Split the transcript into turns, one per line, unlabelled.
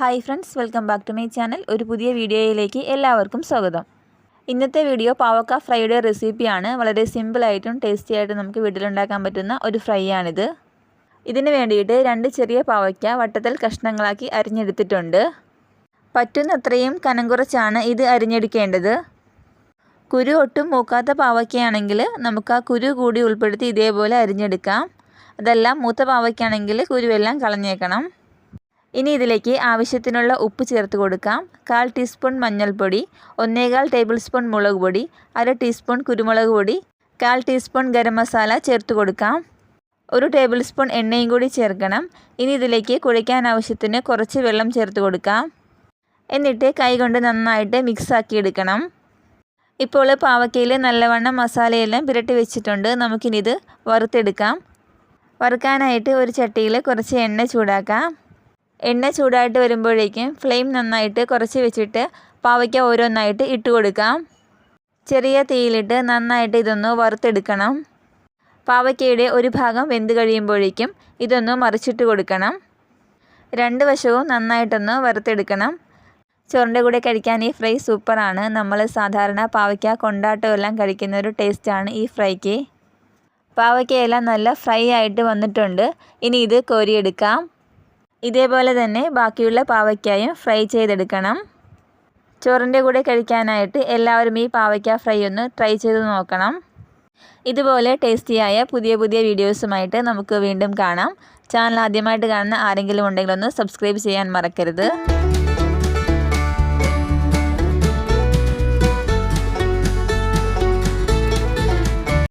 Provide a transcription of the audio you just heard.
Hi friends, welcome back to my channel. ഒരു പുതിയ വീഡിയോയിലേക്ക് എല്ലാവർക്കും സ്വാഗതം. ഇന്നത്തെ വീഡിയോ പാവക്ക ഫ്രൈയുടെ റെസിപ്പിയാണ്. വളരെ സിമ്പിളായിട്ടും ടേസ്റ്റി ആയിട്ടും നമുക്ക് വീട്ടിലുണ്ടാക്കാൻ പറ്റുന്ന ഒരു ഫ്രൈ ആണിത്. ഇതിന് വേണ്ടിയിട്ട് 2 ചെറിയ പാവയ്ക്ക വട്ടത്തിൽ കഷ്ണങ്ങളാക്കി അരിഞ്ഞെടുത്തിട്ടുണ്ട്. പറ്റുന്നത്രയും കനം കുറച്ചാണ് ഇത് അരിഞ്ഞെടുക്കേണ്ടത്. കുരു ഒട്ടും മൂക്കാത്ത പാവയ്ക്കയാണെങ്കിൽ നമുക്ക് ആ കുരു കൂടി ഉൾപ്പെടുത്തി ഇതേപോലെ അരിഞ്ഞെടുക്കാം. അതെല്ലാം മൂത്ത പാവയ്ക്കാണെങ്കിൽ കുരുവെല്ലാം കളഞ്ഞേക്കണം. ഇനി ഇതിലേക്ക് ആവശ്യത്തിനുള്ള ഉപ്പ് ചേർത്ത് കൊടുക്കാം. 1/4 ടീസ്പൂൺ മഞ്ഞൾപ്പൊടി, 1/4 ടേബിൾ സ്പൂൺ മുളക് പൊടി, 1/2 ടീസ്പൂൺ കുരുമുളക് പൊടി, 1/4 ടീസ്പൂൺ ഗരം മസാല ചേർത്ത് കൊടുക്കാം. 1 ടേബിൾ സ്പൂൺ എണ്ണയും കൂടി ചേർക്കണം. ഇനി ഇതിലേക്ക് കുഴയ്ക്കാൻ ആവശ്യത്തിന് കുറച്ച് വെള്ളം ചേർത്ത് കൊടുക്കാം. എന്നിട്ട് കൈകൊണ്ട് നന്നായിട്ട് മിക്സാക്കി എടുക്കണം. ഇപ്പോൾ പാവയ്ക്കയിൽ നല്ലവണ്ണം മസാലയെല്ലാം പുരട്ടി വെച്ചിട്ടുണ്ട്. നമുക്കിനിത് വറുത്തെടുക്കാം. വറുക്കാനായിട്ട് ഒരു ചട്ടിയിൽ കുറച്ച് എണ്ണ ചൂടാക്കാം. എണ്ണ ചൂടായിട്ട് വരുമ്പോഴേക്കും ഫ്ലെയിം നന്നായിട്ട് കുറച്ച് വെച്ചിട്ട് പാവയ്ക്ക ഓരോന്നായിട്ട് ഇട്ട് കൊടുക്കാം. ചെറിയ തീയിലിട്ട് നന്നായിട്ട് ഇതൊന്ന് വറുത്തെടുക്കണം. പാവയ്ക്കയുടെ ഒരു ഭാഗം വെന്ത് കഴിയുമ്പോഴേക്കും ഇതൊന്ന് മറിച്ചിട്ട് കൊടുക്കണം. 2 വശവും നന്നായിട്ടൊന്ന് വറുത്തെടുക്കണം. ചോറിൻ്റെ കൂടെ കഴിക്കാൻ ഈ ഫ്രൈ സൂപ്പറാണ്. നമ്മൾ സാധാരണ പാവയ്ക്ക കൊണ്ടാട്ടം എല്ലാം കഴിക്കുന്ന ഒരു ടേസ്റ്റാണ് ഈ ഫ്രൈക്ക്. പാവയ്ക്കയെല്ലാം നല്ല ഫ്രൈ ആയിട്ട് വന്നിട്ടുണ്ട്. ഇനി ഇത് കോരിയെടുക്കാം. ഇതേപോലെ തന്നെ ബാക്കിയുള്ള പാവയ്ക്കായും ഫ്രൈ ചെയ്തെടുക്കണം. ചോറിൻ്റെ കൂടെ കഴിക്കാനായിട്ട് എല്ലാവരും ഈ പാവയ്ക്ക ഫ്രൈ ഒന്ന് ട്രൈ ചെയ്ത് നോക്കണം. ഇതുപോലെ ടേസ്റ്റിയായ പുതിയ വീഡിയോസുമായിട്ട് നമുക്ക് വീണ്ടും കാണാം. ചാനൽ ആദ്യമായിട്ട് കാണുന്ന ആരെങ്കിലും ഉണ്ടെങ്കിൽ ഒന്ന് സബ്സ്ക്രൈബ് ചെയ്യാൻ മറക്കരുത്.